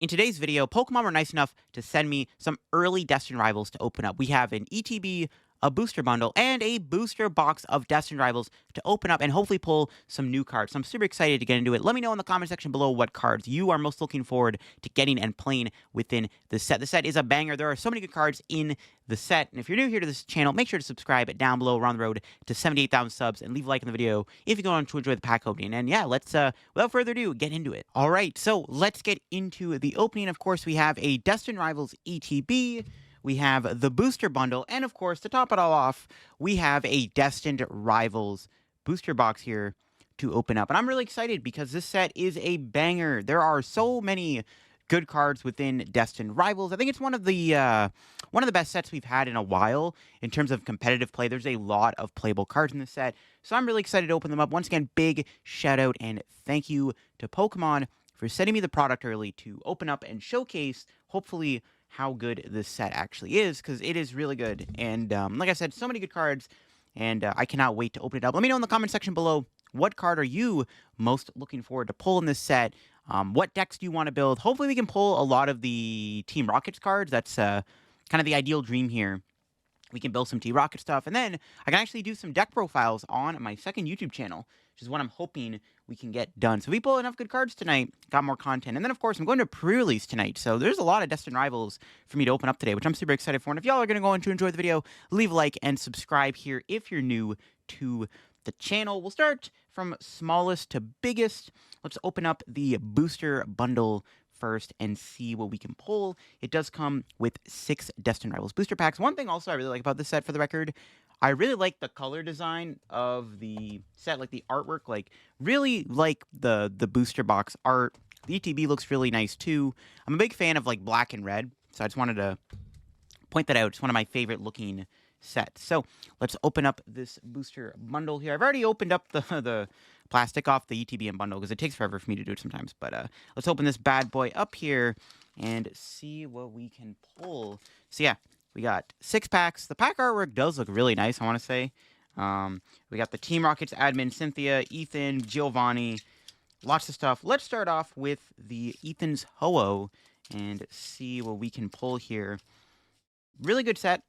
In today's video, Pokemon were nice enough to send me some early Destined Rivals to open up. We have an ETB, a booster bundle, and a booster box of Destined Rivals to open up and hopefully pull some new cards. So I'm super excited to get into it. Let me know in the comment section below what cards you are most looking forward to getting and playing within the set. The set is a banger. There are so many good cards in the set. And if you're new here to this channel, make sure to subscribe down below. We're on the road to 78,000 subs, and leave a like in the video if you go on to enjoy the pack opening. And yeah, let's, without further ado, get into it. All right, so let's get into the opening. Of course, we have a Destined Rivals ETB. We have the booster bundle, and of course, to top it all off, we have a Destined Rivals booster box here to open up. And I'm really excited because this set is a banger. There are so many good cards within Destined Rivals. I think it's one of the best sets we've had in a while in terms of competitive play. There's a lot of playable cards in this set, so I'm really excited to open them up. Once again, big shout out and thank you to Pokemon for sending me the product early to open up and showcase, hopefully, how good this set actually is, because it is really good. And like I said, so many good cards, and I cannot wait to open it up. Let me know in the comment section below, what card are you most looking forward to pull in this set? What decks do you want to build? Hopefully we can pull a lot of the Team Rockets cards. That's kind of the ideal dream here. We can build some T-Rocket stuff, and then I can actually do some deck profiles on my second YouTube channel, which is what I'm hoping we can get done. So if we pull enough good cards tonight, got more content. And then, of course, I'm going to pre-release tonight, so there's a lot of Destined Rivals for me to open up today, which I'm super excited for. And if y'all are going to go on to enjoy the video, leave a like and subscribe here if you're new to the channel. We'll start from smallest to biggest. Let's open up the booster bundle first and see what we can pull. It does come with 6 Destined Rivals booster packs. One thing also I really like about this set, for the record, I really like the color design of the set, like the artwork, like really like the booster box art. The ETB looks really nice too. I'm a big fan of like black and red, so I just wanted to point that out. It's one of my favorite looking sets. So let's open up this booster bundle here. I've already opened up the plastic off the ETB and bundle because it takes forever for me to do it sometimes. But let's open this bad boy up here and see what we can pull. So yeah, we got 6 packs. The pack artwork does look really nice, I want to say. We got the Team Rockets admin, Cynthia, Ethan, Giovanni, lots of stuff. Let's start off with the Ethan's Ho-Oh and see what we can pull here. Really good set.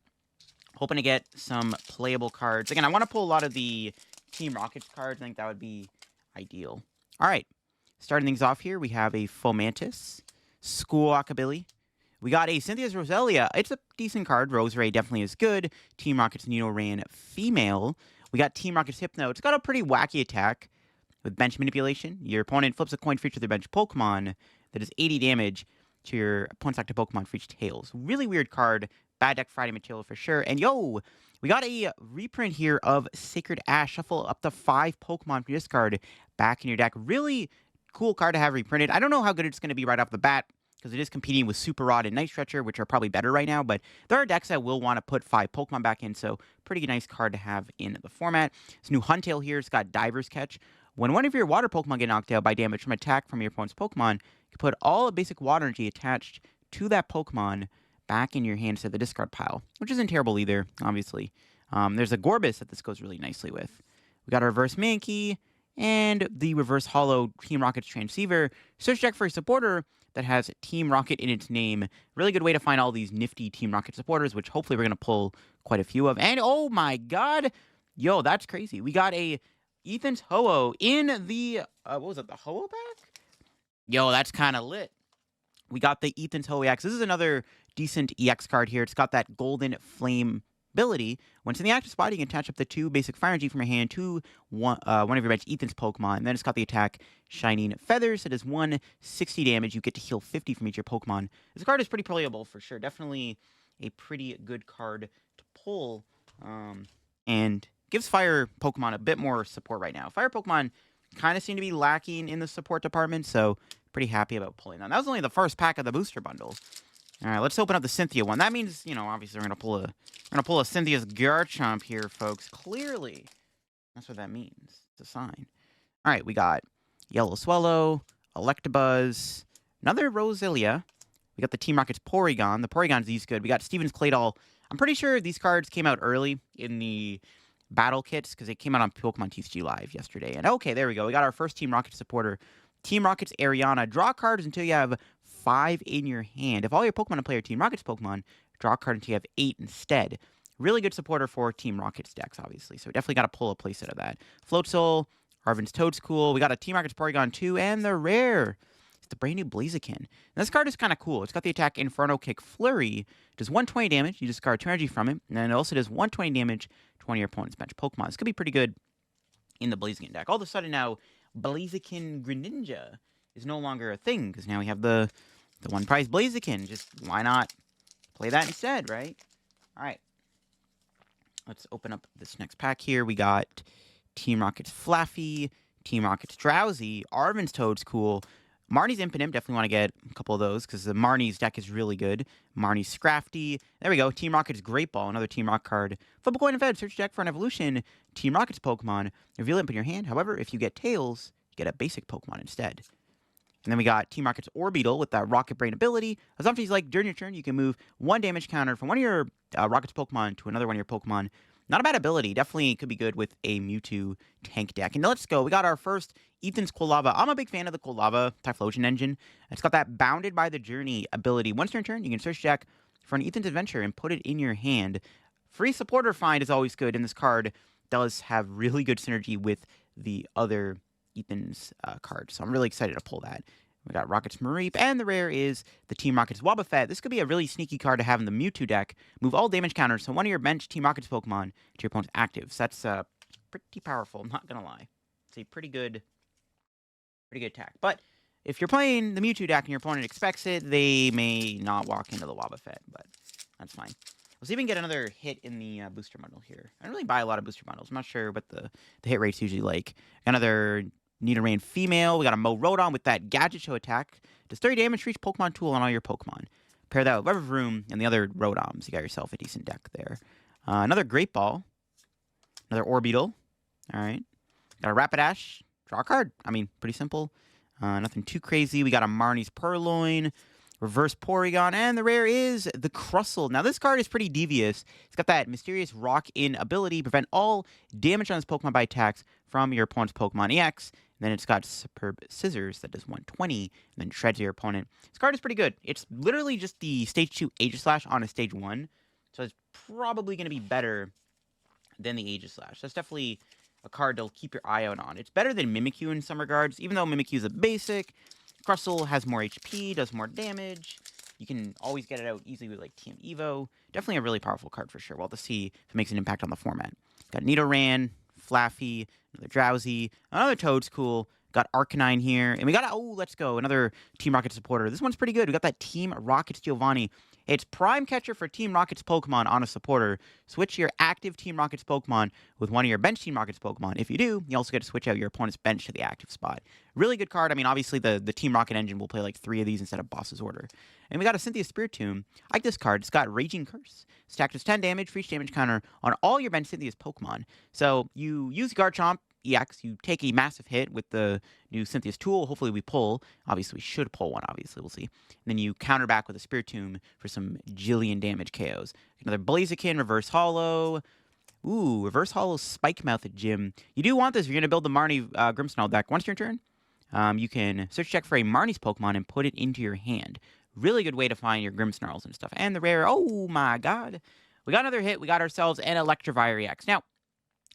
Hoping to get some playable cards. Again, I want to pull a lot of the Team Rockets cards. I think that would be ideal. All right. Starting things off here, we have a Fomantis, School Rockabilly. We got a Cynthia's Roselia. It's a decent card. Roseray definitely is good. Team Rockets Nidoran Female. We got Team Rockets Hypno. It's got a pretty wacky attack with bench manipulation. Your opponent flips a coin for each of their bench Pokemon that is 80 damage to your opponent's active Pokemon for each tails. Really weird card. Bad deck Friday material for sure. And yo, we got a reprint here of Sacred Ash. Shuffle up to 5 Pokemon from your discard back in your deck. Really cool card to have reprinted. I don't know how good it's going to be right off the bat, because it is competing with Super Rod and Night Stretcher, which are probably better right now. But there are decks that will want to put 5 Pokemon back in, so pretty nice card to have in the format. This new Huntail here, it's got Diver's Catch. When one of your water Pokemon get knocked out by damage from attack from your opponent's Pokemon, you can put all the basic water energy attached to that Pokemon back in your hand to the discard pile, which isn't terrible either, obviously. There's a Gorbis that this goes really nicely with. We got a reverse Mankey and the reverse hollow Team Rocket's Transceiver. Search deck for a supporter that has Team Rocket in its name. Really good way to find all these nifty Team Rocket supporters, which hopefully we're going to pull quite a few of. And oh my god, yo, that's crazy. We got a Ethan's Ho-Oh in the, what was it, the Ho-Oh pack? Yo, that's kind of lit. We got the Ethan's Ho-Oh EX. This is another decent EX card here. It's got that Golden Flame ability. When it's in the active spot, you can attach up the 2 basic Fire Energy from your hand to one of your bench Ethan's Pokemon. And then it's got the attack Shining Feathers. It is 160 damage. You get to heal 50 from each of your Pokemon. This card is pretty playable for sure. Definitely a pretty good card to pull. And gives Fire Pokemon a bit more support right now. Fire Pokemon kind of seem to be lacking in the support department, so pretty happy about pulling them. That was only the first pack of the booster bundle. All right, let's open up the Cynthia one. That means, you know, obviously we're gonna pull a Cynthia's Garchomp here, folks. Clearly, that's what that means. It's a sign. All right, we got Yellow Swallow, Electabuzz, another Roselia. We got the Team Rockets Porygon. The Porygon's these good. We got Steven's Claydol. I'm pretty sure these cards came out early in the battle kits because it came out on Pokemon TCG Live yesterday. And okay, there we go. We got our first Team Rocket supporter. Team Rocket's Ariana. Draw cards until you have 5 in your hand. If all your Pokemon play are Team Rocket's Pokemon, draw a card until you have 8 instead. Really good supporter for Team Rocket's decks, obviously. So definitely got to pull a playset of that. Floatzel, Arvin's Toadstool. We got a Team Rocket's Porygon 2, and the rare. It's the brand new Blaziken. And this card is kind of cool. It's got the attack Inferno Kick Flurry. It does 120 damage. You discard 2 energy from it. And then it also does 120 damage to one of your opponent's bench Pokemon. This could be pretty good in the Blaziken deck. All of a sudden now, Blaziken Greninja is no longer a thing, because now we have the one prize Blaziken. Just why not play that instead, right? All right. Let's open up this next pack here. We got Team Rocket's Flaffy, Team Rocket's Drowsy, Arvin's Toadstool, Marnie's Impidimp. Definitely want to get a couple of those because the Marnie's deck is really good. Marnie's Scrafty. There we go. Team Rocket's Great Ball, another Team Rock card. Flip a coin and fed. Search deck for an evolution. Team Rocket's Pokemon. Reveal it in your hand. However, if you get Tails, you get a basic Pokemon instead. And then we got Team Rocket's Orbeetle with that Rocket Brain ability. As often as you like, during your turn, you can move 1 damage counter from one of your Rocket's Pokemon to another one of your Pokemon. Not a bad ability. Definitely could be good with a Mewtwo tank deck. And let's go. We got our first Ethan's Quilava. I'm a big fan of the Quilava Typhlosion engine. It's got that Bounded by the Journey ability. Once your turn, you can search deck for an Ethan's Adventure and put it in your hand. Free supporter find is always good, and this card does have really good synergy with the other Ethan's card. So I'm really excited to pull that. We got Rocket's Mareep, and the rare is the Team Rocket's Wobbuffet. This could be a really sneaky card to have in the Mewtwo deck. Move all damage counters from one of your bench Team Rocket's Pokemon to your opponent's active. So that's pretty powerful, I'm not going to lie. It's a pretty good attack. But if you're playing the Mewtwo deck and your opponent expects it, they may not walk into the Wobbuffet, but that's fine. Let's see if we can get another hit in the booster bundle here. I don't really buy a lot of booster bundles. I'm not sure what the hit rate's usually like. Another Nidoran female. We got a Morodon with that Gadget Show attack. Does 30 damage for each Pokemon tool on all your Pokemon. Pair that with Revavroom and the other Rodoms. You got yourself a decent deck there. Another Great Ball. Another Orbeetle. All right. Got a Rapidash. Draw a card. I mean, pretty simple. Nothing too crazy. We got a Marnie's Purloin. Reverse Porygon, and the rare is the Crustle. Now, this card is pretty devious. It's got that mysterious Rock-In ability, prevent all damage on this Pokemon by attacks from your opponent's Pokemon EX. And then it's got Superb Scissors that does 120, and then shreds your opponent. This card is pretty good. It's literally just the Stage 2 Aegislash on a Stage 1, so it's probably going to be better than the Aegislash. That's definitely a card to keep your eye out on. It's better than Mimikyu in some regards, even though Mimikyu is a basic. Crustle has more HP, does more damage. You can always get it out easily with, like, TM Evo. Definitely a really powerful card for sure. We'll have to see if it makes an impact on the format. Got Nidoran, Flaffy, another Drowsy, another Toadstool. Got Arcanine here. And we got, let's go, another Team Rocket supporter. This one's pretty good. We got that Team Rocket's Giovanni. It's Prime Catcher for Team Rocket's Pokemon on a supporter. Switch your active Team Rocket's Pokemon with one of your bench Team Rocket's Pokemon. If you do, you also get to switch out your opponent's bench to the active spot. Really good card. I mean, obviously, the Team Rocket engine will play like 3 of these instead of Boss's Order. And we got a Cynthia Spiritomb. I like this card. It's got Raging Curse. Stack does 10 damage for each damage counter on all your bench Cynthia's Pokemon. So you use Garchomp EX, you take a massive hit with the new Cynthia's Tool. Hopefully we pull. Obviously, we should pull one. Obviously, we'll see. And then you counter back with a Spiritomb for some jillion damage KOs. Another Blaziken, Reverse Hollow. Ooh, Reverse Hollow Spike Mouth at Gym. You do want this if you're going to build the Marnie Grimmsnarl deck. Once your turn, you can search check for a Marnie's Pokemon and put it into your hand. Really good way to find your Grimmsnarls and stuff. And the rare, oh my god. We got another hit. We got ourselves an Electivire EX. Now,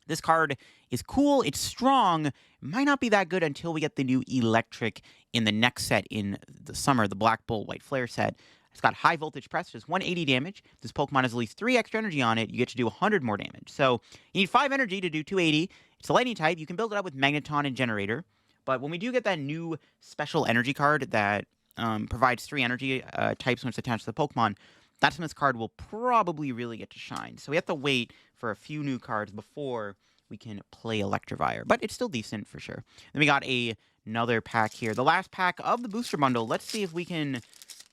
this card is cool. It's strong. Might not be that good until we get the new Electric in the next set in the summer, the Black Bull White Flare set. It's got High Voltage Press, just 180 damage. If this Pokemon has at least 3 extra energy on it, you get to do 100 more damage. So you need 5 energy to do 280. It's a lightning type. You can build it up with Magneton and Generator. But when we do get that new special energy card that provides 3 energy types when it's attached to the Pokemon, that's when this card will probably really get to shine. So we have to wait for a few new cards before we can play Electivire. But it's still decent for sure. Then we got another pack here. The last pack of the booster bundle. Let's see if we can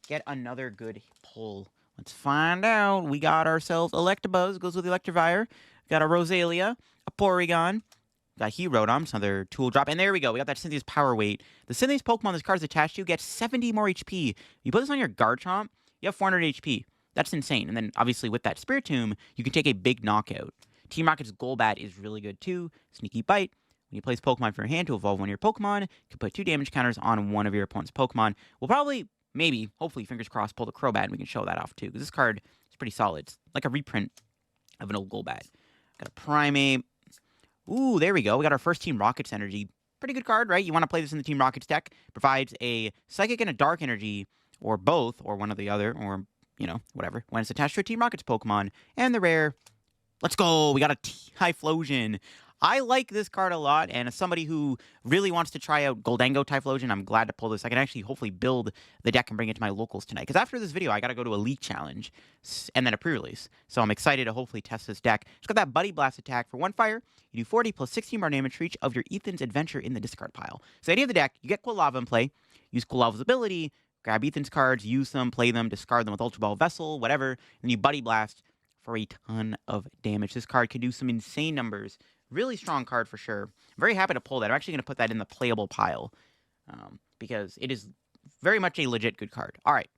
get another good pull. Let's find out. We got ourselves Electabuzz. Goes with the Electivire. Got a Rosalia. A Porygon. Got Herodon, another tool drop. And there we go. We got that Cynthia's Power Weight. The Cynthia's Pokemon this card's attached to gets 70 more HP. You put this on your Garchomp, you have 400 HP. That's insane. And then, obviously, with that Spiritomb, you can take a big knockout. Team Rocket's Golbat is really good, too. Sneaky Bite. When you place Pokemon from your hand to evolve one of your Pokemon, you can put 2 damage counters on one of your opponent's Pokemon. We'll probably maybe, hopefully, fingers crossed, pull the Crobat and we can show that off too. Because this card is pretty solid. It's like a reprint of an old Golbat. Got a Primate. Ooh, there we go. We got our first Team Rockets energy. Pretty good card, right? You want to play this in the Team Rockets deck. Provides a Psychic and a Dark energy, or both, or one or the other, or, you know, whatever. When it's attached to a Team Rockets Pokemon. And the rare, let's go. We got a Typhlosion. I like this card a lot, and as somebody who really wants to try out Goldango Typhlosion, I'm glad to pull this. I can actually hopefully build the deck and bring it to my locals tonight. Because after this video, I got to go to a League Challenge and then a pre-release. So I'm excited to hopefully test this deck. It's got that Buddy Blast attack for 1 fire. You do 40 plus 16 more damage for each of your Ethan's Adventure in the discard pile. So the idea of the deck, you get Quilava in play, use Quilava's ability, grab Ethan's cards, use them, play them, discard them with Ultra Ball Vessel, whatever, and you Buddy Blast for a ton of damage. This card can do some insane numbers. Really strong card for sure. I'm very happy to pull that. I'm actually going to put that in the playable pile because it is very much a legit good card. All right,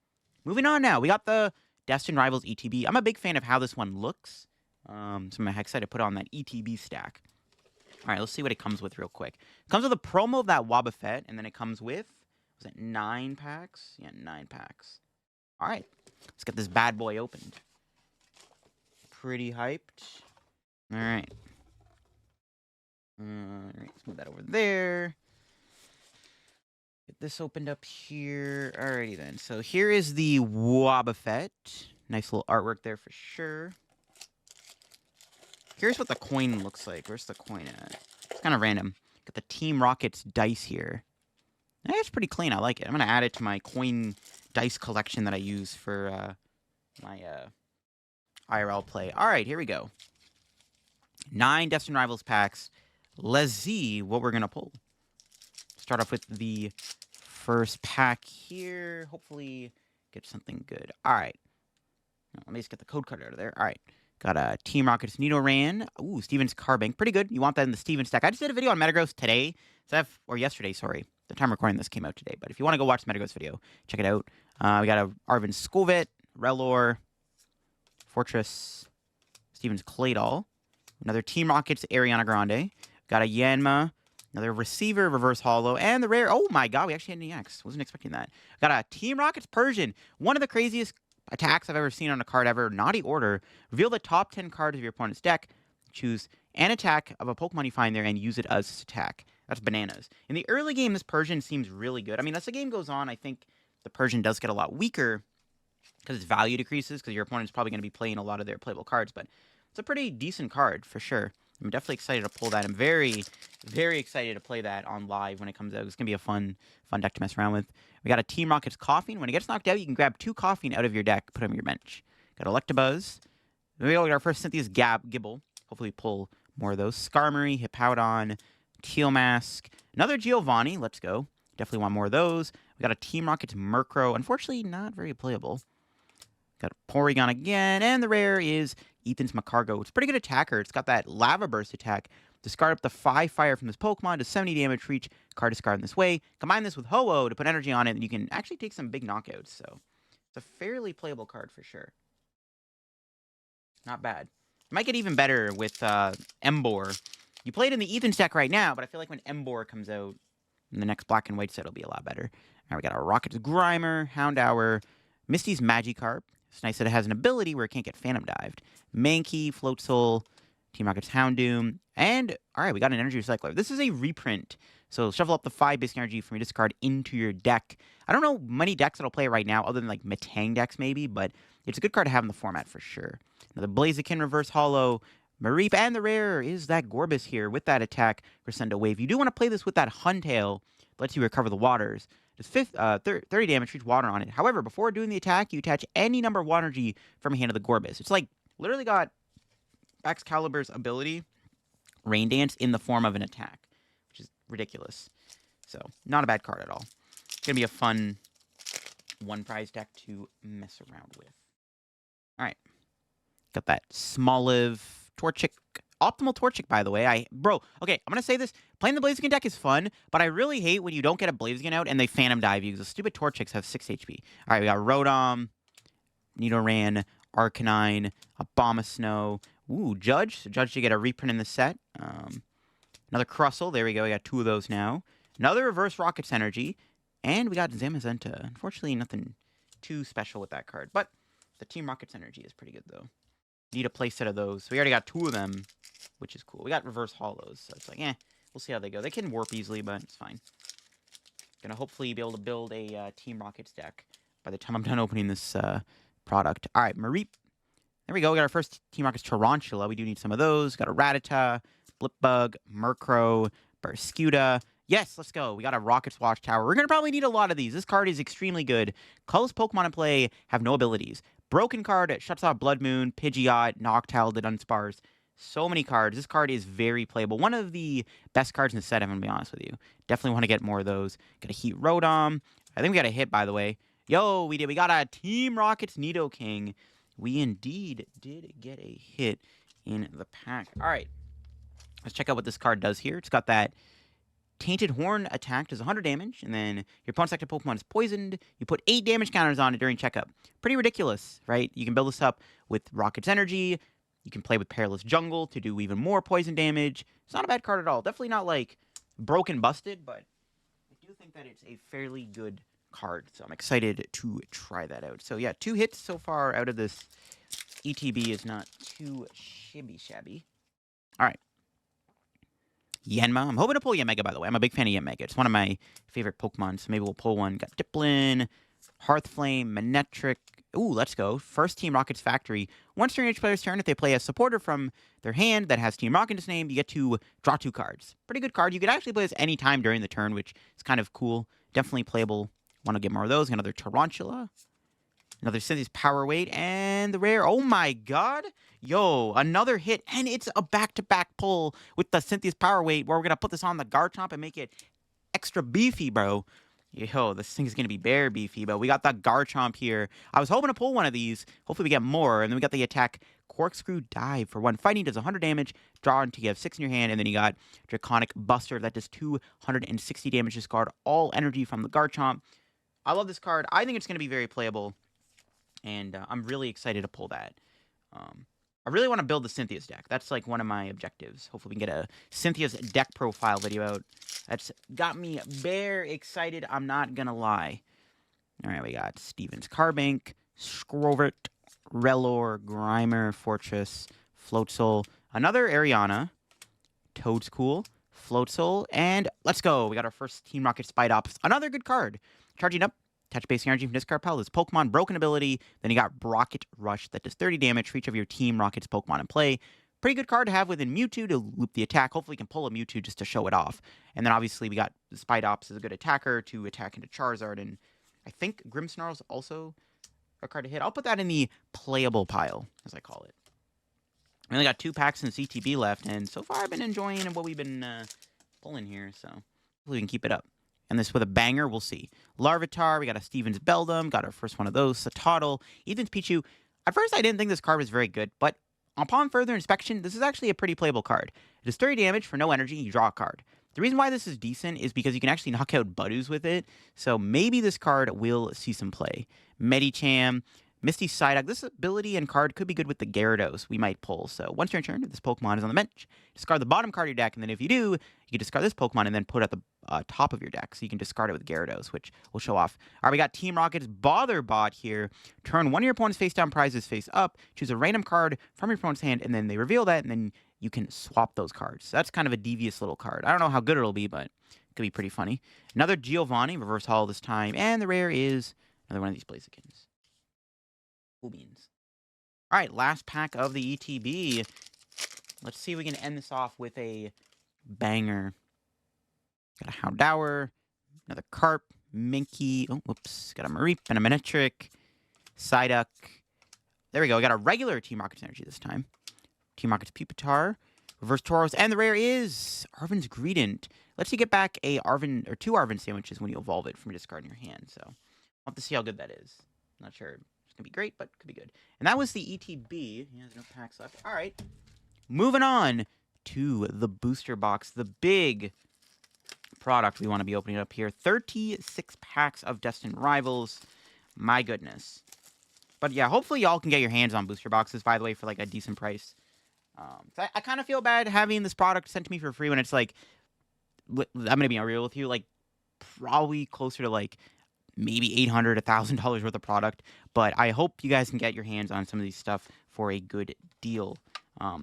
moving on now. We got the Destined Rivals ETB. I'm a big fan of how this one looks, so I'm excited to put on that ETB stack. All right, let's see what it comes with real quick. It comes with a promo of that Wobbuffet, and then it comes with, was it 9 packs? Yeah, 9 packs. All right, let's get this bad boy opened. Pretty hyped. All right. Alright, let's move that over there. Get this opened up here. Alrighty then. So here is the Wobbuffet. Nice little artwork there for sure. Curious what the coin looks like. Where's the coin at? It's kind of random. Got the Team Rockets dice here. It's pretty clean. I like it. I'm going to add it to my coin dice collection that I use for my IRL play. Alright, here we go. 9 Destined Rivals packs. Let's see what we're going to pull. Start off with the first pack here. Hopefully get something good. All right. Let me just get the code card out of there. All right. Got a Team Rockets Nidoran. Ooh, Steven's Carbank. Pretty good. You want that in the Steven stack. I just did a video on Metagross today. Or yesterday, sorry. The time recording this came out today. But if you want to go watch the Metagross video, check it out. We got a Arvin Scovet, Relor, Fortress, Steven's Claydol. Another Team Rockets Ariana Grande. Got a Yanma, another Receiver, Reverse Holo, and the rare. Oh my god, we actually had an EX. Wasn't expecting that. Got a Team Rockets Persian. One of the craziest attacks I've ever seen on a card ever. Naughty Order. Reveal the top 10 cards of your opponent's deck. Choose an attack of a Pokemon you find there and use it as its attack. That's bananas. In the early game, this Persian seems really good. I mean, as the game goes on, I think the Persian does get a lot weaker because its value decreases because your opponent's probably going to be playing a lot of their playable cards, but it's a pretty decent card for sure. I'm definitely excited to pull that. I'm very, very excited to play that on live when it comes out. It's going to be a fun deck to mess around with. We got a Team Rockets Coughing. When it gets knocked out, you can grab 2 Coughing out of your deck, put them on your bench. Got Electabuzz. Then we got our first Cynthia's Gibble. Hopefully pull more of those. Skarmory, Hippowdon, Teal Mask. Another Giovanni. Let's go. Definitely want more of those. We got a Team Rockets Murkrow. Unfortunately, not very playable. Got Porygon again. And the rare is Ethan's Macargo. It's a pretty good attacker. It's got that Lava Burst attack. Discard up to 5 fire from this Pokemon to 70 damage for each card discard in this way. Combine this with Ho-Oh to put energy on it, and you can actually take some big knockouts. So it's a fairly playable card for sure. Not bad. Might get even better with Emboar. You play it in the Ethan's deck right now, but I feel like when Emboar comes out in the next Black and White set, it'll be a lot better. All right, we got our Rocket's Grimer, Houndour, Misty's Magikarp. It's nice that it has an ability where it can't get Phantom Dived. Mankey, Floatzel, Team Rocket's Houndoom, and, alright, we got an Energy Recycler. This is a reprint, so shuffle up the 5 basic energy from your discard into your deck. I don't know many decks that'll play it right now, other than, like, Metang decks, maybe, but it's a good card to have in the format for sure. Another Blaziken, Reverse Holo, Mareep, and the rare is that Gorbis here with that attack, Crescendo Wave. You do want to play this with that Huntail, lets you recover the waters. Does 30 damage for each water on it. However, before doing the attack, you attach any number of water energy from a hand of the Gorbis. It's like, literally got Excalibur's ability, Rain Dance, in the form of an attack, which is ridiculous. So, not a bad card at all. It's going to be a fun 1-prize deck to mess around with. Alright. Got that Smoliv, Torchic, Optimal Torchic, by the way. Okay, I'm going to say this. Playing the Blaziken deck is fun, but I really hate when you don't get a Blaziken out and they Phantom Dive you, because the stupid Torchics have 6 HP. Alright, we got Rotom, Nidoran, Arcanine, Abomasnow. Ooh, Judge. So Judge to get a reprint in the set. Another Crustle. There we go. We got 2 of those now. Another Reverse Rockets Energy. And we got Zamazenta. Unfortunately, nothing too special with that card. But the Team Rocket's energy is pretty good, though. Need a play set of those. We already got 2 of them, which is cool. We got reverse hollows, so it's like, we'll see how they go. They can warp easily, but it's fine. Gonna hopefully be able to build a Team Rockets deck by the time I'm done opening this product. All right, Mareep. There we go. We got our first Team Rockets Tarantula. We do need some of those. Got a Rattata, Blipbug, Murkrow, Barraskewda. Yes, let's go. We got a Rockets Watchtower. We're going to probably need a lot of these. This card is extremely good. Colorless Pokemon in play have no abilities. Broken card shuts off Blood Moon, Pidgeot, Noctowl, that unspars. So many cards. This card is very playable. One of the best cards in the set, I'm going to be honest with you. Definitely want to get more of those. Got a Heat Rotom. I think we got a hit, by the way. Yo, we did. We got a Team Rockets Nidoking. We indeed did get a hit in the pack. All right. Let's check out what this card does here. It's got that Tainted Horn attack, does 100 damage, and then your opponent's active Pokemon is poisoned. You put 8 damage counters on it during checkup. Pretty ridiculous, right? You can build this up with Rocket's Energy. You can play with Perilous Jungle to do even more poison damage. It's not a bad card at all. Definitely not, like, broken busted, but I do think that it's a fairly good card, so I'm excited to try that out. So yeah, 2 hits so far out of this ETB is not too shabby. All right. Yanma. I'm hoping to pull Yanmega, by the way. I'm a big fan of Yanmega. It's one of my favorite Pokemon, so maybe we'll pull one. Got Diplin, Hearthflame, Manectric. Ooh, let's go. First Team Rocket's Factory. Once during each player's turn, if they play a supporter from their hand that has Team Rocket in its name, you get to draw 2 cards. Pretty good card. You could actually play this any time during the turn, which is kind of cool. Definitely playable. Want to get more of those. Another Tarantula. Another Cynthia's Power Weight. And the rare. Oh my god. Yo, another hit. And it's a back-to-back pull with the Cynthia's Power Weight where we're going to put this on the Garchomp and make it extra beefy, bro. Yo, this thing is going to be bare beefy, but we got the Garchomp here. I was hoping to pull one of these. Hopefully we get more. And then we got the attack Corkscrew Dive for 1 fighting. Does 100 damage. Draw until you have 6 in your hand. And then you got Draconic Buster. That does 260 damage. Discard all energy from the Garchomp. I love this card. I think it's going to be very playable. And I'm really excited to pull that. I really want to build the Cynthia's deck. That's like one of my objectives. Hopefully we can get a Cynthia's deck profile video out. That's got me very excited. I'm not going to lie. All right, we got Steven's Carbank, Scrovert, Relor, Grimer, Fortress, Floatzel, another Ariana, Toadstool, Floatzel, and let's go. We got our first Team Rocket Spidops. Another good card. Charging up. Attach basic energy from discard pile. This Pokemon Broken ability. Then you got Rocket Rush that does 30 damage for each of your Team Rocket's Pokemon in play. Pretty good card to have within Mewtwo to loop the attack. Hopefully, we can pull a Mewtwo just to show it off. And then obviously, we got the Spidops as a good attacker to attack into Charizard. And I think Grimmsnarl's also a card to hit. I'll put that in the playable pile, as I call it. We only got 2 packs in CTB left. And so far, I've been enjoying what we've been pulling here. So hopefully, we can keep it up. And this with a banger, we'll see. Larvitar, we got a Steven's Beldum, got our first one of those. Satotl, Ethan's Pichu. At first, I didn't think this card was very good, but upon further inspection, this is actually a pretty playable card. It does 30 damage for no energy, you draw a card. The reason why this is decent is because you can actually knock out Budoos with it, so maybe this card will see some play. Medicham, Misty Psyduck. This ability and card could be good with the Gyarados we might pull. So once you're in turn, if this Pokemon is on the bench, discard the bottom card of your deck, and then if you do, you can discard this Pokemon and then put it at the top of your deck. So you can discard it with Gyarados, which will show off. All right, we got Team Rocket's Botherbot here. Turn one of your opponent's face-down prizes face up. Choose a random card from your opponent's hand, and then they reveal that, and then you can swap those cards. So that's kind of a devious little card. I don't know how good it'll be, but it could be pretty funny. Another Giovanni, reverse holo this time, and the rare is another one of these Blazekins. Cool beans. All right, last pack of the ETB. Let's see if we can end this off with a banger. Got a Houndour, another Carp, Minky. Oh, whoops. Got a Mareep and a Manectric, Psyduck. There we go. We got a regular Team Rocket's energy this time. Team Rocket's Pupitar, reverse Tauros, and the rare is Arven's Greedent. Let's see get back a Arven or 2 Arven sandwiches when you evolve it from discarding your hand. So we'll have to see how good that is. Not sure. It's gonna be great, but could be good. And that was the ETB. He has no packs left. All right. Moving on to the booster box, the big product we want to be opening up here. 36 packs of Destined Rivals. My goodness. But yeah, hopefully y'all can get your hands on booster boxes, by the way, for like a decent price. I kind of feel bad having this product sent to me for free when it's like, I'm going to be real with you, like, probably closer to like maybe $800, $1,000 worth of product. But I hope you guys can get your hands on some of these stuff for a good deal.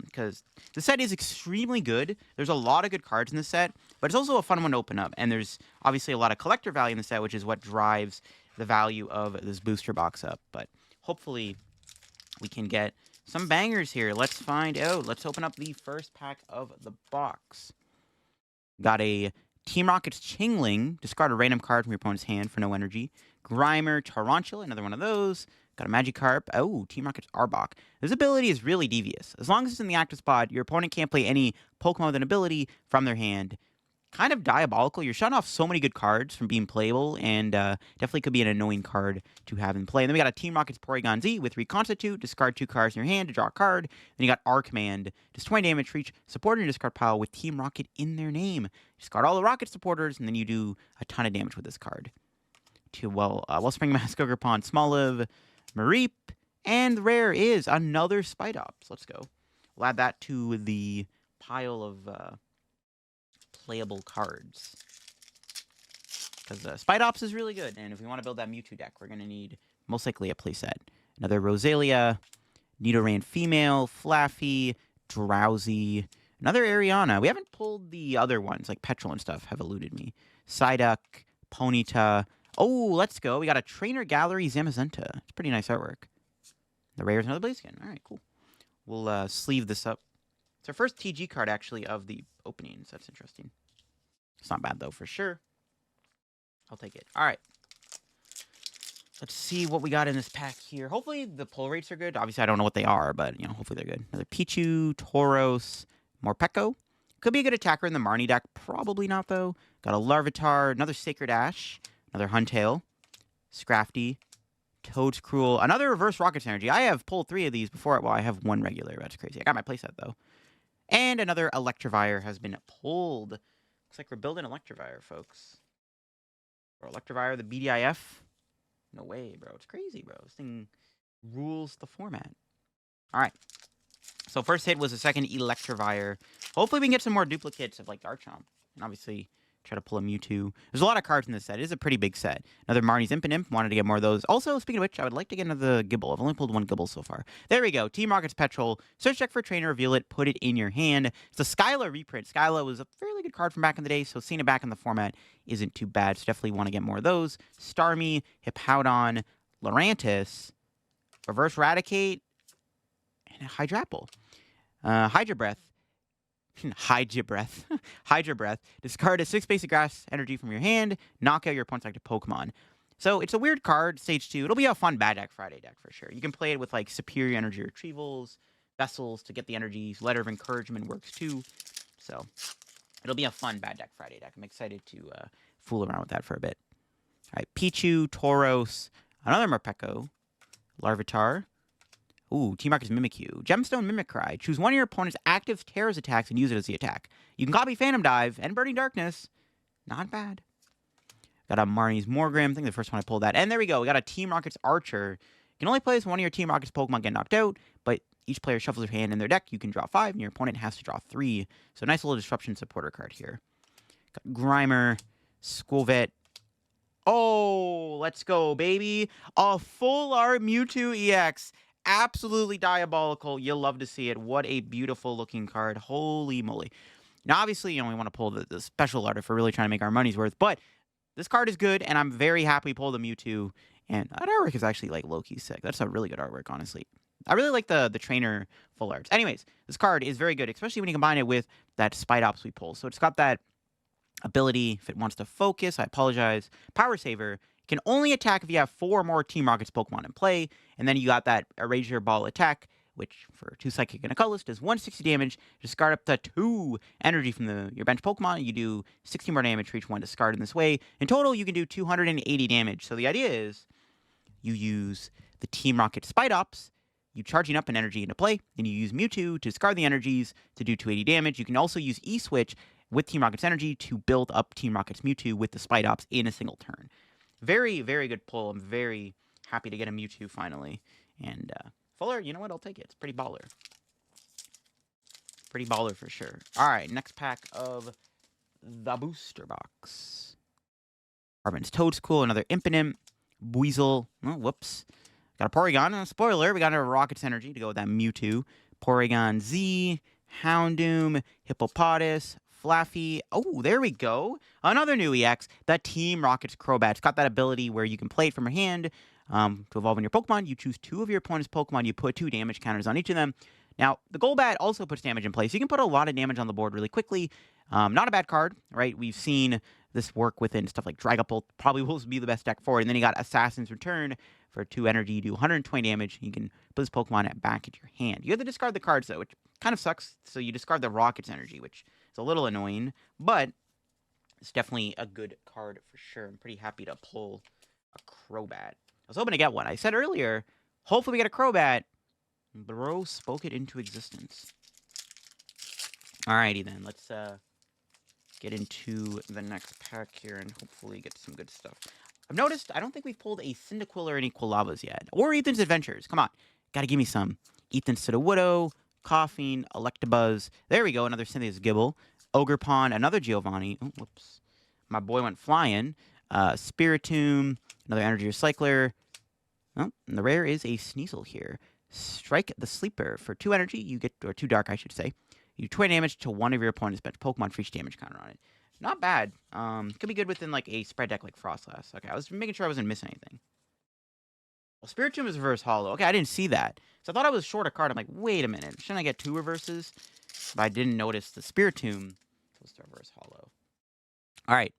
Because the set is extremely good. There's a lot of good cards in the set, but it's also a fun one to open up. And there's obviously a lot of collector value in the set, which is what drives the value of this booster box up. But hopefully we can get some bangers here. Let's find out. Let's open up the first pack of the box. Got a Team Rocket's Chingling. Discard a random card from your opponent's hand for no energy. Grimer Tarantula, another one of those. Got a Magikarp. Oh, Team Rocket's Arbok. This ability is really devious. As long as it's in the active spot, your opponent can't play any Pokemon with an ability from their hand. Kind of diabolical. You're shutting off so many good cards from being playable, and definitely could be an annoying card to have in play. And then we got a Team Rocket's Porygon Z with Reconstitute. Discard 2 cards in your hand to draw a card. Then you got R Command. Does 20 damage for each supporter in your discard pile with Team Rocket in their name. Discard all the Rocket supporters, and then you do a ton of damage with this card. Wellspring Mask, Ogerpon, Smoliv, Mareep, and the rare is another Spidops. Let's go. We'll add that to the pile of playable cards. Because Spidops is really good, and if we want to build that Mewtwo deck, we're going to need most likely a playset. Another Rosalia, Nidoran Female, Flaffy, Drowsy, another Ariana. We haven't pulled the other ones, like Petrol and stuff, have eluded me. Psyduck, Ponyta. Oh, let's go. We got a Trainer Gallery Zamazenta. It's pretty nice artwork. The rare is another Blaziken. All right, cool. We'll sleeve this up. It's our first TG card, actually, of the openings. That's interesting. It's not bad, though, for sure. I'll take it. All right. Let's see what we got in this pack here. Hopefully, the pull rates are good. Obviously, I don't know what they are, but, you know, hopefully they're good. Another Pichu, Tauros, Morpeko. Could be a good attacker in the Marnie deck. Probably not, though. Got a Larvitar, another Sacred Ash, another Huntail, Scrafty, Toadscruel, another Reverse Rocket's Energy. I have pulled 3 of these before. Well, I have 1 regular. That's crazy. I got my playset, though. And another Electivire has been pulled. Looks like we're building Electivire, folks. Or Electivire, the BDIF. No way, bro. It's crazy, bro. This thing rules the format. All right. So first hit was the second Electivire. Hopefully we can get some more duplicates of, like, Garchomp. And obviously try to pull a Mewtwo. There's a lot of cards in this set. It is a pretty big set. Another Marnie's Impidimp. Wanted to get more of those. Also, speaking of which, I would like to get another Gibble. I've only pulled 1 Gibble so far. There we go. Team Rocket's Petrol. Search deck for a trainer. Reveal it. Put it in your hand. It's a Skyla reprint. Skyla was a fairly good card from back in the day, so seeing it back in the format isn't too bad. So definitely want to get more of those. Starmie, Hippowdon, Lurantis, Reverse Raticate, and a Hydrapple. Hydra Breath. Hydra Breath. Hydra Breath. Discard a 6 basic grass energy from your hand. Knock out your opponent's active Pokemon. So it's a weird card, stage 2. It'll be a fun Bad Deck Friday deck for sure. You can play it with like Superior Energy Retrievals, Vessels to get the energies. Letter of Encouragement works too. So it'll be a fun Bad Deck Friday deck. I'm excited to fool around with that for a bit. All right, Pichu, Tauros, another Morpeko, Larvitar. Ooh, Team Rocket's Mimikyu. Gemstone Mimicry. Choose one of your opponent's active Terra's attacks and use it as the attack. You can copy Phantom Dive and Burning Darkness. Not bad. Got a Marnie's Morgrem. I think the first one I pulled that. And there we go. We got a Team Rocket's Archer. You can only play as one of your Team Rocket's Pokemon get knocked out, but each player shuffles their hand in their deck. You can draw 5, and your opponent has to draw 3. So nice little Disruption supporter card here. Got Grimer, Squilvet. Oh, let's go, baby. A full art Mewtwo EX. Absolutely diabolical. You'll love to see it. What a beautiful looking card. Holy moly. Now, obviously, you know, we want to pull the special art if we're really trying to make our money's worth, but this card is good, and I'm very happy we pulled the Mewtwo, and that artwork is actually, like, low-key sick. That's a really good artwork, honestly. I really like the trainer full arts. Anyways, this card is very good, especially when you combine it with that Spidops we pull. So it's got that ability, if it wants to focus, I apologize, Power Saver. Can only attack if you have 4 or more Team Rocket's Pokemon in play. And then you got that Erasure Ball attack, which for 2 Psychic and a Colorless does 160 damage. Discard up to 2 energy from your bench Pokemon. You do 60 more damage for each one discarded in this way. In total, you can do 280 damage. So the idea is you use the Team Rocket Spidops, you charging up an energy into play, then you use Mewtwo to discard the energies to do 280 damage. You can also use E-Switch with Team Rocket's energy to build up Team Rocket's Mewtwo with the Spidops in a single turn. Very, very good pull. I'm very happy to get a Mewtwo finally. And Fuller, you know what? I'll take it. It's pretty baller. Pretty baller for sure. All right, next pack of the booster box. Carbon's Toadstool, another Impotent, Weasel. Oh, whoops. Got a Porygon. Spoiler, we got a Rocket's Energy to go with that Mewtwo. Porygon Z, Houndoom, Hippopotas, Flaffy. Oh, there we go. Another new EX, the Team Rocket's Crobat. It's got that ability where you can play it from your hand to evolve in your Pokemon. You choose 2 of your opponent's Pokemon. You put 2 damage counters on each of them. Now, the Golbat also puts damage in place. You can put a lot of damage on the board really quickly. Not a bad card, right? We've seen this work within stuff like Dragapult. Probably will be the best deck for it. And then you got Assassin's Return for 2 energy. You do 120 damage. You can put this Pokemon back into your hand. You have to discard the cards, though, which kind of sucks. So you discard the Rocket's Energy, which is a little annoying. But it's definitely a good card for sure. I'm pretty happy to pull a Crobat. I was hoping to get one. I said earlier, hopefully we get a Crobat. Bro spoke it into existence. Alrighty then, let's get into the next pack here and hopefully get some good stuff. I've noticed, I don't think we've pulled a Cyndaquil or any Quilavas yet. Or Ethan's Adventures. Come on. Gotta give me some. Ethan's Sudowoodo, Coughing, Electabuzz. There we go, another Cynthia's Gibble. Ogerpon, another Giovanni. Oh, whoops. My boy went flying. Spiritomb, another Energy Recycler. Oh, and the rare is a Sneasel here. Strike the Sleeper. For 2 energy, you get, or 2 dark, I should say. You do 20 damage to one of your opponent's bench Pokemon for each damage counter on it. Not bad. Could be good within like a spread deck like Frostlass. Okay, I was making sure I wasn't missing anything. Well, Spiritomb is reverse hollow. Okay, I didn't see that. So I thought I was short a card. I'm like, wait a minute. Shouldn't I get 2 reverses? But I didn't notice the Spiritomb was the reverse hollow. Alright.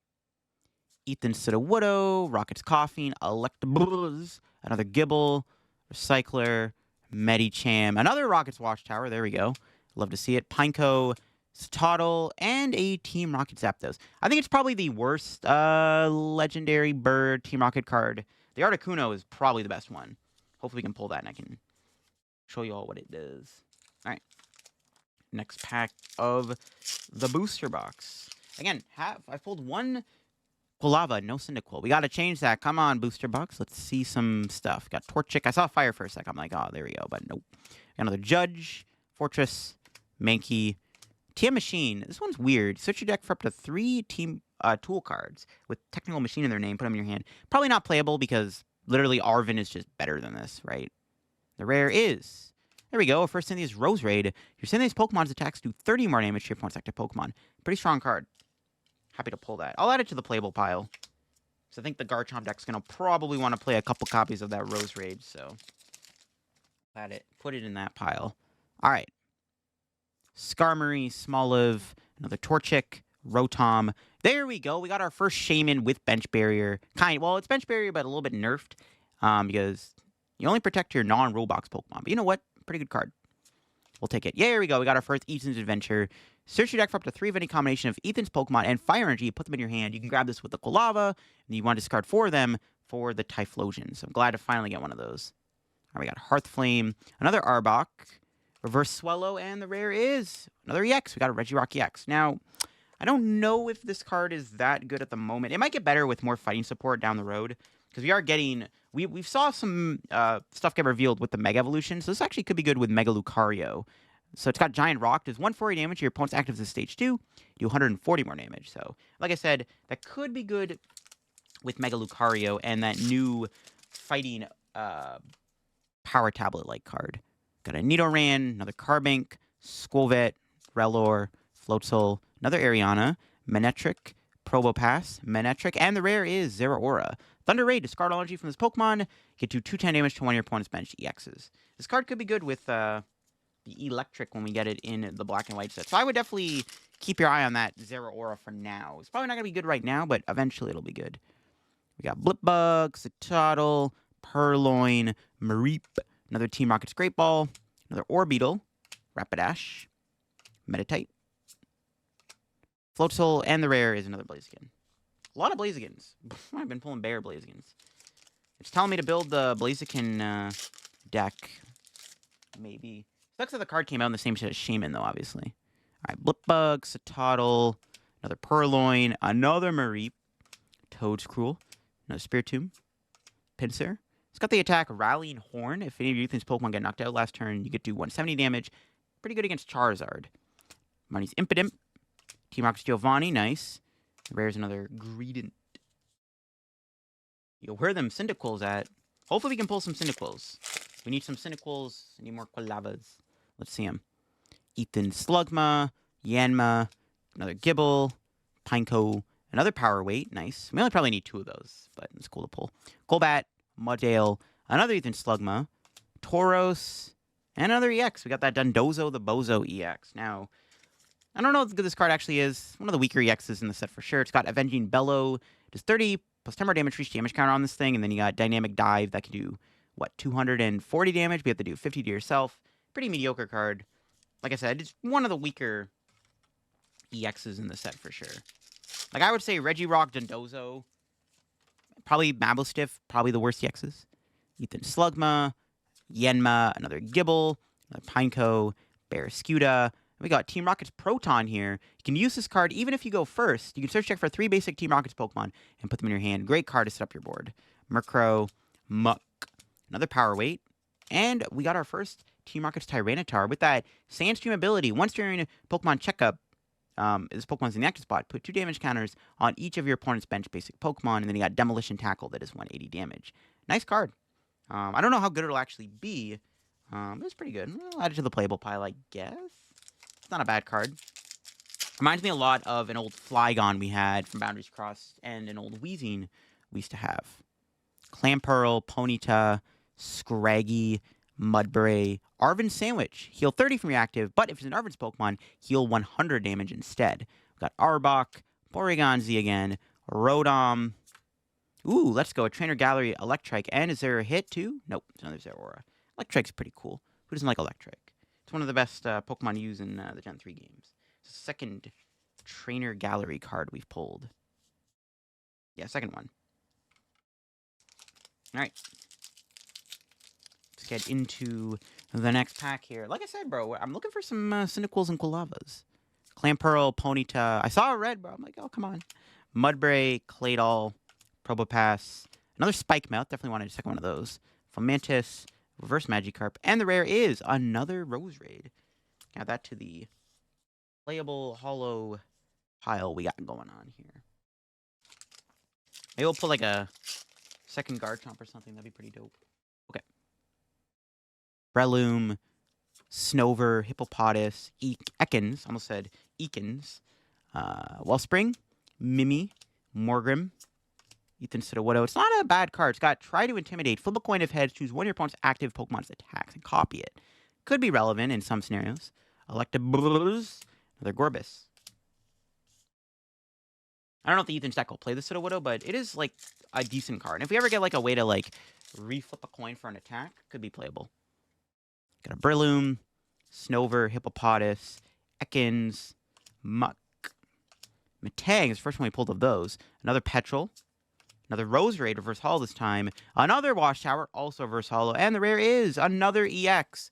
Ethan Sudowoodo, Rocket's Coughing, Electabuzz, another Gibble, Recycler, Medicham, another Rocket's Watchtower. There we go. Love to see it. Pineco, Stoddle, and a Team Rocket Zapdos. I think it's probably the worst legendary bird Team Rocket card. The Articuno is probably the best one. Hopefully we can pull that and I can show you all what it does. Alright. Next pack of the booster box. Again, I pulled 1 Quilava, no Cyndaquil. We got to change that. Come on, booster box. Let's see some stuff. Got Torchic. I saw Fire for a sec. I'm like, oh, there we go. But nope. Got another Judge, Fortress, Mankey, TM Machine. This one's weird. Search your deck for up to 3 team tool cards with technical machine in their name. Put them in your hand. Probably not playable because literally Arvin is just better than this, right? The rare is... There we go. First Cynthia's Rose Raid. Your Cynthia's Pokemon's attacks do 30 more damage to your opponent's active Pokemon. Pretty strong card. Happy to pull that. I'll add it to the playable pile. So I think the Garchomp deck's going to probably want to play a couple copies of that Rose Raid, so... Add it. Put it in that pile. Alright. Skarmory, Smoliv, another Torchic, Rotom. There we go. We got our first Shaman with Bench Barrier. Well, it's Bench Barrier, but a little bit nerfed. Because you only protect your non-Roblox Pokemon. But you know what? Pretty good card. We'll take it. Yeah, here we go. We got our first Ethan's Adventure. Search your deck for up to 3 of any combination of Ethan's Pokemon and Fire Energy. Put them in your hand. You can grab this with the Quilava. And you want to discard 4 of them for the Typhlosion. So I'm glad to finally get one of those. All right, we got Hearthflame, another Arbok, Reverse Swallow, and the rare is another EX. We got a Regirock EX. Now, I don't know if this card is that good at the moment. It might get better with more fighting support down the road. Because we are getting... We saw some stuff get revealed with the Mega Evolution. So this actually could be good with Mega Lucario. So it's got Giant Rock. Does 140 damage to your opponent's active as stage 2. You do 140 more damage. So, like I said, that could be good with Mega Lucario and that new fighting Power Tablet-like card. Got a Nidoran, another Carbink, Squilvet, Rellor, Floatzel, another Ariana, Manectric, Probopass, Manectric, and the rare is Zeraora. Thunder Ray, discard all energy from this Pokemon. Get to 210 damage to one of your opponent's bench EXs. This card could be good with the Electric when we get it in the black and white set. So I would definitely keep your eye on that Zeraora for now. It's probably not going to be good right now, but eventually it'll be good. We got Blipbug, Citadel, Purloin, Mareep, another Team Rocket's Great Ball, another Orbeetle, Rapidash, Meditite, Floatzel, and the rare is another Blaziken. A lot of Blazikens. I've been pulling bare Blazikens. It's telling me to build the Blaziken deck. Maybe. Sucks that the card came out in the same set as Shaman, though, obviously. Alright, Blipbug, Citadel, another Purloin, another Mareep, Toadstool, another Spiritomb, Pinsir. It's got the attack Rallying Horn. If any of your Ethan's Pokemon get knocked out last turn, you get to do 170 damage. Pretty good against Charizard. Marnie's Impidimp. Team Rocket's Giovanni, nice. The rare is another Greedent. Yo, where are them Cyndaquils at? Hopefully we can pull some Cyndaquils. We need some Cyndaquils. We need more Quillavas. Let's see them. Ethan Slugma, Yanma, another Gibble, Pineco, another Power Weight. Nice. We only probably need 2 of those, but it's cool to pull. Golbat, Muddale, another Ethan Slugma, Tauros, and another EX. We got that Dundozo the Bozo EX. Now, I don't know how good this card actually is. One of the weaker EXs in the set for sure. It's got Avenging Bellow. Does 30 plus 10 more damage for each damage counter on this thing. And then you got Dynamic Dive that can do, what, 240 damage? We have to do 50 to yourself. Pretty mediocre card. Like I said, it's one of the weaker EXs in the set for sure. Like, I would say Regirock, Dundozo, probably Mablestiff, probably the worst EXs. Ethan Slugma, Yenma, another Gibble, another Pineco, Barraskewda. We got Team Rocket's Proton here. You can use this card even if you go first. You can search check for 3 basic Team Rocket's Pokemon and put them in your hand. Great card to set up your board. Murkrow, Muck, another Power Weight. And we got our first Team Rocket's Tyranitar with that Sandstream ability. Once during a Pokemon checkup, this Pokemon's in the active spot, put 2 damage counters on each of your opponent's bench basic Pokemon, and then you got Demolition Tackle that is 180 damage. Nice card. I don't know how good it'll actually be. It's pretty good. I'll add it to the playable pile, I guess. It's not a bad card. Reminds me a lot of an old Flygon we had from Boundaries Crossed and an old Weezing we used to have. Clamperl, Ponyta, Scraggy, Mudbray, Arven Sandwich. Heal 30 from your active, but if it's an Arven's Pokemon, heal 100 damage instead. We've got Arbok, Porygon Z again, Rotom. Ooh, let's go. A Trainer Gallery Electrike. And is there a hit too? Nope, it's another Zeraora. Electrike's pretty cool. Who doesn't like Electrike? It's one of the best Pokemon used in the Gen 3 games. It's the second Trainer Gallery card we've pulled. Yeah, second one. All right. Let's get into the next pack here. Like I said, bro, I'm looking for some Cyndaquils and Quillavas. Clamperl, Ponyta. I saw a red, bro. I'm like, oh, come on. Mudbray, Claydol, Probopass. Another Spike Mouth. Definitely wanted a second one of those. Fomantis, Reverse Magikarp. And the rare is another Rose Raid. Add that to the playable hollow pile we got going on here. Maybe we'll put like a second Garchomp or something. That'd be pretty dope. Okay. Breloom, Snover, Hippopotas, Ekans. Almost said Ekans. Wellspring, Mimi, Morgrim, Ethan Sudowoodo. It's not a bad card. It's got Try to Intimidate. Flip a coin of heads. Choose one of your opponent's active Pokemon's attacks and copy it. Could be relevant in some scenarios. Electabuzz. Another Gorbis. I don't know if the Ethan's deck will play the Sudowoodo, but it is, like, a decent card. And if we ever get, like, a way to, like, reflip a coin for an attack, could be playable. Got a Breloom, Snover, Hippopotas, Ekans, Muck, Metang is the first one we pulled of those. Another Petrel. Another Rose Raid, reverse holo this time. Another Wash Tower, also reverse holo. And the rare is another EX.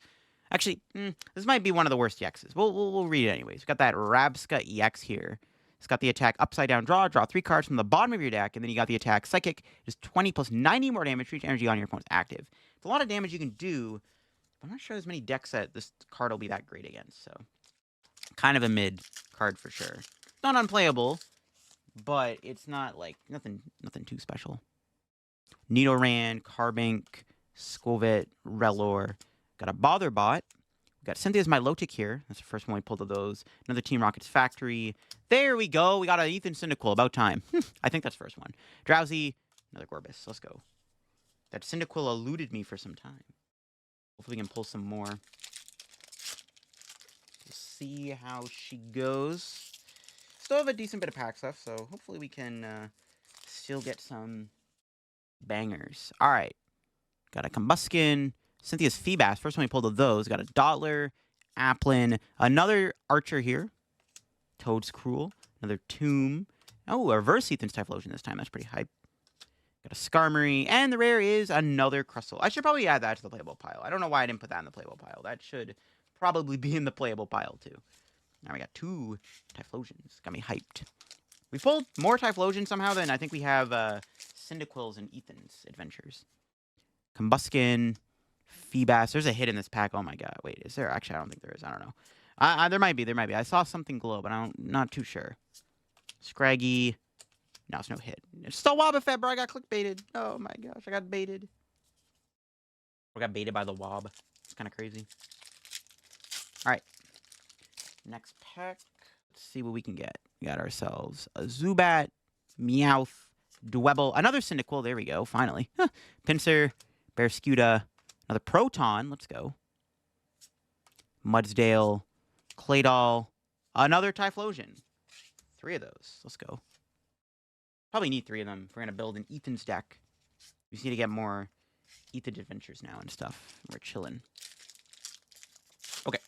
Actually, this might be one of the worst EXs. We'll read it anyways. We've got that Rabska EX here. It's got the attack Upside Down Draw. Draw 3 cards from the bottom of your deck. And then you got the attack Psychic. Just 20 plus 90 more damage for each energy on your opponent's active. It's a lot of damage you can do. But I'm not sure there's many decks that this card will be that great against. So, kind of a mid card for sure. Not unplayable. But it's not, like, nothing too special. Nidoran, Carbink, Skwovet, Relor. Got a Botherbot. We got Cynthia's Milotic here. That's the first one we pulled of those. Another Team Rocket's Factory. There we go. We got an Ethan Cyndaquil. About time. I think that's the first one. Drowsy. Another Gorbis. Let's go. That Cyndaquil eluded me for some time. Hopefully we can pull some more. We'll see how she goes. Still have a decent bit of pack stuff, so hopefully we can still get some bangers. All right. Got a Combuskin. Cynthia's Feebas. First one we pulled of those. Got a Dottler. Applin. Another Archer here. Toad's Cruel. Another Tomb. Oh, a reverse Ethan's Typhlosion this time. That's pretty hype. Got a Skarmory. And the rare is another Crustle. I should probably add that to the playable pile. I don't know why I didn't put that in the playable pile. That should probably be in the playable pile, too. Now we got 2 Typhlosions. Got me hyped. We pulled more Typhlosions somehow than I think we have Cyndaquils and Ethan's adventures. Combuskin, Feebas. There's a hit in this pack. Oh my god. Wait, is there? Actually, I don't think there is. I don't know. There might be. I saw something glow, but I'm not too sure. Scraggy, No, it's no hit. It's still Wobbuffet, bro. I got clickbaited. Oh my gosh, I got baited. I got baited by the Wob. It's kind of crazy. All right. Next pack. Let's see what we can get. We got ourselves a Zubat, Meowth, Dwebble, another Cyndaquil. There we go. Finally. Huh. Pinsir, Bearscuda, another Proton. Let's go. Mudsdale, Claydol, another Typhlosion. 3 of those. Let's go. Probably need 3 of them if we're going to build an Ethan's deck. We just need to get more Ethan Adventures now and stuff. We're chilling. Okay.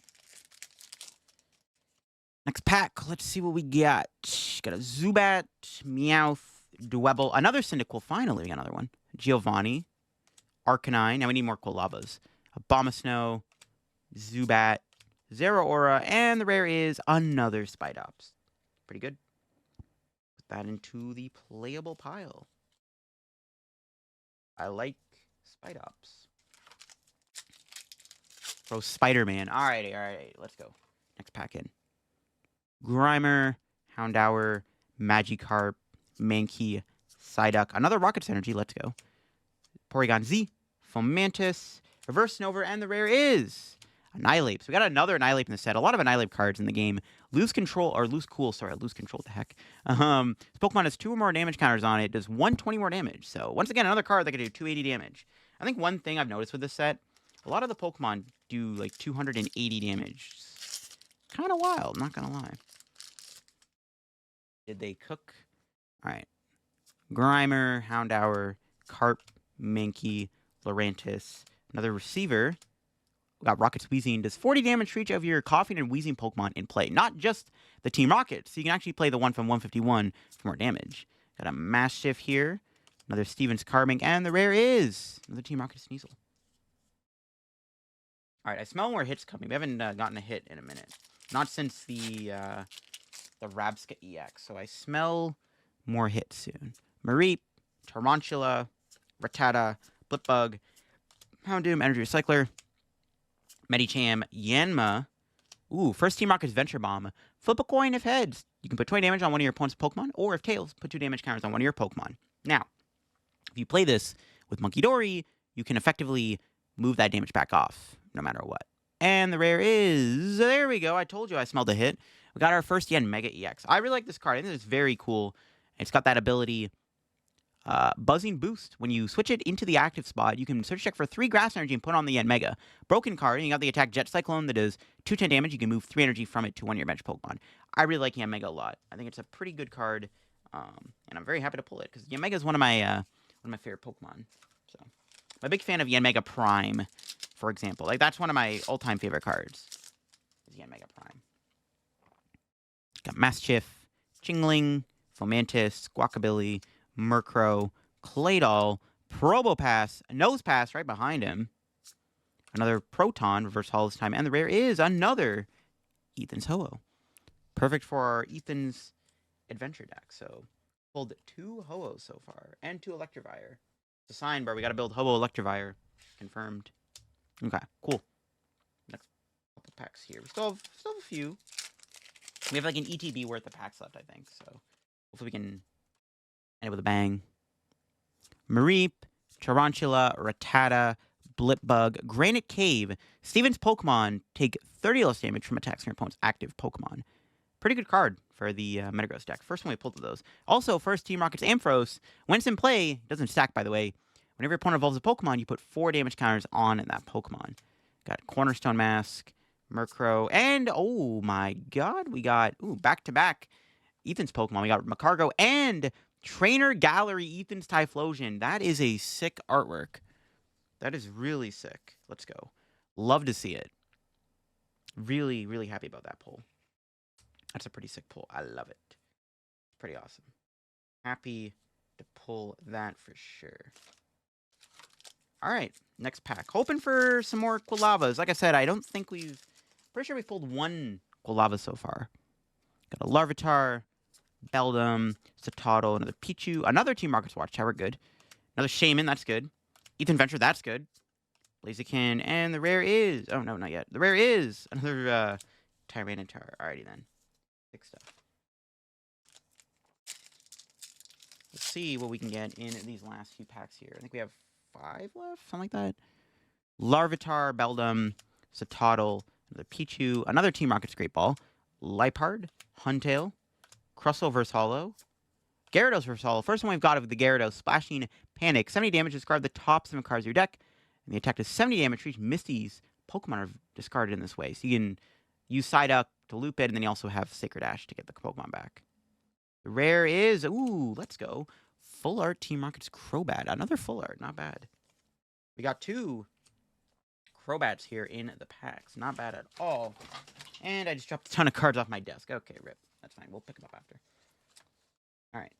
Next pack. Let's see what we got. Got a Zubat, Meowth, Dwebble, another Cyndaquil. Finally, we got another one. Giovanni, Arcanine. Now we need more Quillavas. Abomasnow, Zubat, Zeraora, and the rare is another Spidops. Pretty good. Put that into the playable pile. I like Spidops. Bro, Spider-Man. Alrighty. Let's go. Next pack in. Grimer, Houndour, Magikarp, Mankey, Psyduck. Another Rocket's Energy. Let's go. Porygon Z, Fomantis, Reverse Nova, and the rare is Annihilape. So we got another Annihilape in the set. A lot of Annihilape cards in the game. Lose Control. Lose Cool, what the heck. This Pokemon has 2 or more damage counters on it. It does 120 more damage. So once again, another card that can do 280 damage. I think one thing I've noticed with this set, a lot of the Pokemon do like 280 damage. Kind of wild, not gonna lie. Did they cook? All right. Grimer, Houndour, Carp, Mankey, Lurantis. Another receiver. We got Rocket's Wheezing. Does 40 damage for each of your coughing and wheezing Pokemon in play. Not just the Team Rocket. So you can actually play the one from 151 for more damage. Got a Mastiff here. Another Steven's Carbink. And the rare is another Team Rocket Sneasel. All right, I smell more hits coming. We haven't gotten a hit in a minute. Not since the Rabska EX. So I smell more hits soon. Mareep, Tarantula, Rattata, Blipbug, Houndoom, Energy Recycler, Medicham, Yanma. Ooh, first Team Rocket's Venture Bomb. Flip a coin if heads. You can put 20 damage on one of your opponent's Pokemon, or if tails, put 2 damage counters on one of your Pokemon. Now, if you play this with Monkey Dory, you can effectively move that damage back off, no matter what. And the rare is... There we go. I told you I smelled a hit. We got our first Yen Mega EX. I really like this card. I think it's very cool. It's got that ability... Buzzing Boost. When you switch it into the active spot, you can search check for 3 Grass Energy and put on the Yen Mega. Broken card, and you got the attack Jet Cyclone that does 210 damage. You can move 3 energy from it to one of your bench Pokemon. I really like Yen Mega a lot. I think it's a pretty good card, and I'm very happy to pull it, because Yen Mega is one of my favorite Pokemon. So, I'm a big fan of Yen Mega Prime, for example. Like, that's one of my all-time favorite cards, is Yen Mega Prime. Got Mastiff, Chingling, Fomantis, Guacabilly, Murkrow, Claydol, Probopass, Nosepass right behind him. Another Proton, Reverse Holo this time, and the rare is another Ethan's Ho-Oh. Perfect for our Ethan's Adventure deck. So, pulled 2 Ho-Ohs so far, and 2 Electivire. It's a sign, bro. We gotta build Ho-Oh Electivire. Confirmed. Okay, cool. Next couple packs here. We still have a few. We have like an ETB worth of packs left, I think. So, hopefully we can end it with a bang. Mareep, Tarantula, Rattata, Blipbug, Granite Cave. Steven's Pokemon take 30 less damage from attacks from your opponent's active Pokemon. Pretty good card for the Metagross deck. First one we pulled of those. Also, first Team Rocket's Ampharos. When it's in play, doesn't stack, by the way. Whenever your opponent evolves a Pokemon, you put 4 damage counters on that Pokemon. Got Cornerstone Mask, Murkrow, and oh my god, we got back-to-back Ethan's Pokemon. We got Macargo and Trainer Gallery Ethan's Typhlosion. That is a sick artwork. That is really sick. Let's go. Love to see it. Really, really happy about that pull. That's a pretty sick pull. I love it. Pretty awesome. Happy to pull that for sure. All right, next pack. Hoping for some more Quillavas. Like I said, I don't think pretty sure we've pulled 1 Quillava so far. Got a Larvitar, Beldum, Satotl, another Pichu, another Team Rocket's Watchtower, good. Another Shaman, that's good. Ethan Venture, that's good. Blaziken, and the rare is... Oh, no, not yet. The rare is another Tyranitar. Alrighty, then. Sick stuff. see what we can get in these last few packs here. I think we have 5 left, something like that. Larvitar, Beldum, Satotl, another Pichu, another Team Rocket's Great Ball, Liepard, Huntail, Crustle vs. Hollow, Gyarados vs. Hollow. First one we've got of the Gyarados, Splashing Panic. 70 damage, discard the top 7 cards of your deck. And the attack does 70 damage for each Misty's Pokemon are discarded in this way. So you can use Psyduck to loop it, and then you also have Sacred Ash to get the Pokemon back. The rare is, ooh, let's go. Full Art Team Rocket's Crobat. Another Full Art, not bad. We got 2 Crobats here in the packs. Not bad at all. And I just dropped a ton of cards off my desk. Okay, rip. That's fine. We'll pick them up after. All right.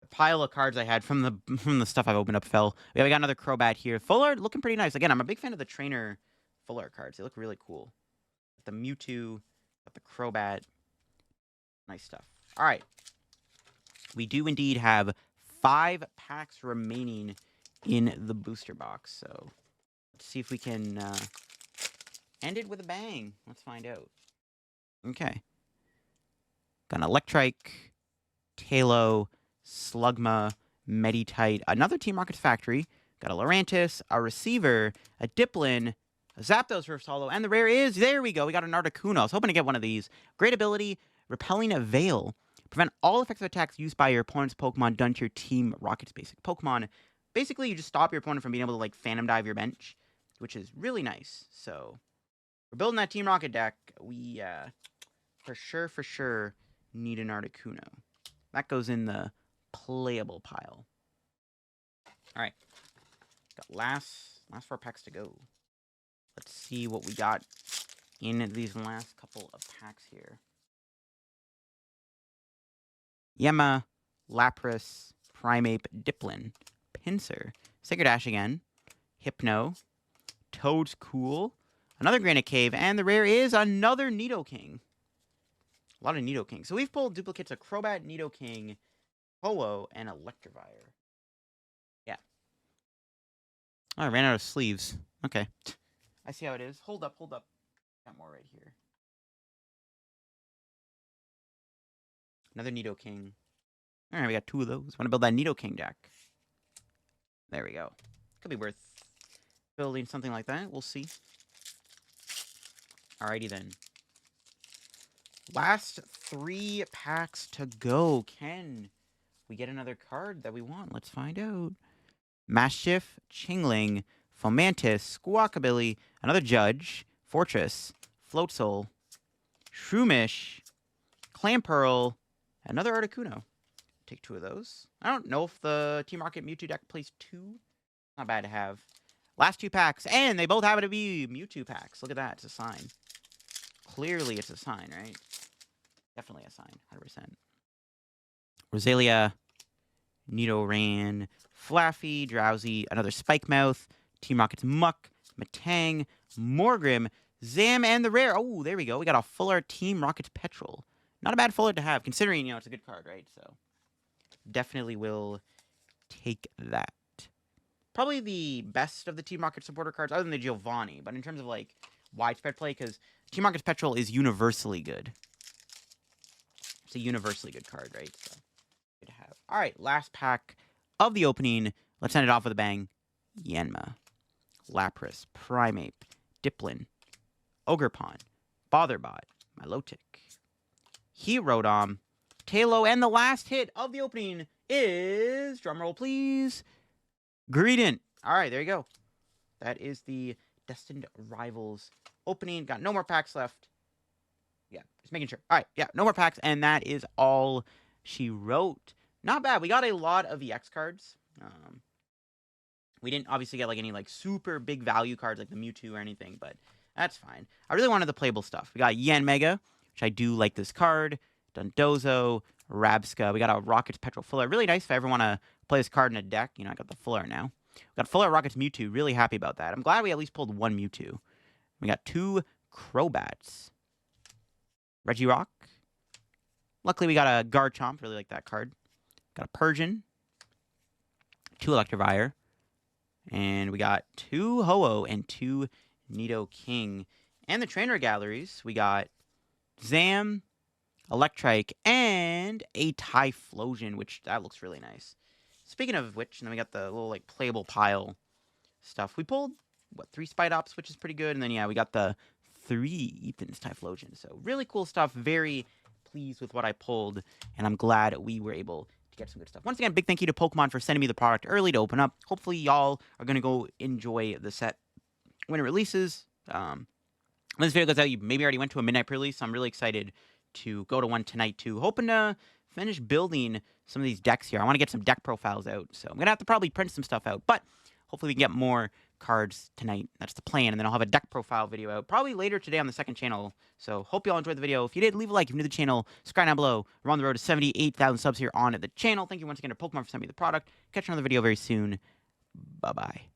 The pile of cards I had from the stuff I've opened up fell. Yeah, we got another Crobat here. Full Art looking pretty nice. Again, I'm a big fan of the trainer Full Art cards. They look really cool. Got the Mewtwo, got the Crobat. Nice stuff. All right. We do indeed have 5 packs remaining in the booster box. So let's see if we can end it with a bang. Let's find out. Okay. Got an Electrike, Talo, Slugma, Meditite, another Team Rocket's Factory. Got a Lurantis, a Receiver, a Diplin, a Zapdos vs. Hollow, and the rare is, there we go, we got an Articuno. I was hoping to get one of these. Great ability, Repelling a Veil. Prevent all effective attacks used by your opponent's Pokemon done to your Team Rocket's basic Pokemon. Basically, you just stop your opponent from being able to, like, Phantom Dive your bench, which is really nice. So, we're building that Team Rocket deck. We, for sure, need an Articuno. That goes in the playable pile. All right. Got last 4 packs to go. Let's see what we got in these last couple of packs here. Yema, Lapras, Primeape, Diplin, Pinsir, Sacred Ash again, Hypno, Toad's Cool, another Granite Cave, and the rare is another Nidoking. A lot of Nidoking. So we've pulled duplicates of Crobat, Nidoking, Ho-Oh, and Electivire. Yeah. Oh, I ran out of sleeves. Okay. I see how it is. Hold up. Got more right here. Another Nidoking. All right, we got 2 of those. Want to build that Nidoking deck. There we go. Could be worth building something like that. We'll see. Alrighty then. Last 3 packs to go. Can we get another card that we want? Let's find out. Maschiff, Chingling, Fomantis, Squawkabilly, another Judge, Fortress, Floatzel, Shroomish, Clamperl, another Articuno. Take 2 of those. I don't know if the Team Rocket Mewtwo deck plays 2. Not bad to have. Last 2 packs, and they both happen to be Mewtwo packs. Look at that. It's a sign. Clearly, it's a sign, right? Definitely a sign. 100%. Roselia, Nidoran, Flaffy, Drowsy, another Spikemouth, Team Rocket's Muck, Matang, Morgrim, Zam, and the rare. Oh, there we go. We got a Full Art Team Rocket's Petrol. Not a bad Full Art to have, considering, it's a good card, right? So, definitely will take that. Probably the best of the Team Rocket supporter cards, other than the Giovanni, but in terms of, like, widespread play, because Team Rocket's Petrol is universally good. It's a universally good card, right? So, good to have. All right, last pack of the opening. Let's end it off with a bang. Yanma, Lapras, Primeape, Diplin, Ogerpon, Botherbot, Milotic, Herodom, Talo, and the last hit of the opening is, drumroll please, Greedent. All right, there you go. That is the Destined Rivals opening. Got no more packs left. Yeah, just making sure. All right, yeah, no more packs, and that is all she wrote. Not bad. We got a lot of EX cards. We didn't obviously get, like, any, like, super big value cards like the Mewtwo or anything, but that's fine. I really wanted the playable stuff. We got Yanmega, which I do like this card. Dondozo, Rabska. We got a Rocket's Petrol Full Art. Really nice if I ever want to play this card in a deck. I got the Full Art now. We got Full Art Rocket's Mewtwo. Really happy about that. I'm glad we at least pulled 1 Mewtwo. We got 2 Crobats. Regirock. Luckily, we got a Garchomp. Really like that card. Got a Persian. 2 Electivire. And we got 2 Ho-Oh and 2 Nidoking. And the trainer galleries, we got Zam, Electrike, and a Typhlosion, which that looks really nice. Speaking of which, and then we got the little like playable pile stuff. We pulled what 3 Spidops, which is pretty good, and then yeah, we got the 3 Ethan's Typhlosion. So really cool stuff. Very pleased with what I pulled, and I'm glad we were able to get some good stuff. Once again, big thank you to Pokemon for sending me the product early to open up. Hopefully, y'all are gonna go enjoy the set when it releases. When this video goes out, you maybe already went to a midnight pre-release, so I'm really excited to go to one tonight too. Hoping to finish building some of these decks here. I want to get some deck profiles out, so I'm going to have to probably print some stuff out, but hopefully we can get more cards tonight. That's the plan, and then I'll have a deck profile video out probably later today on the second channel. So hope you all enjoyed the video. If you did, leave a like. If you're new to the channel, subscribe down below. We're on the road to 78,000 subs here on the channel. Thank you once again to Pokemon for sending me the product. Catch you on another video very soon. Bye-bye.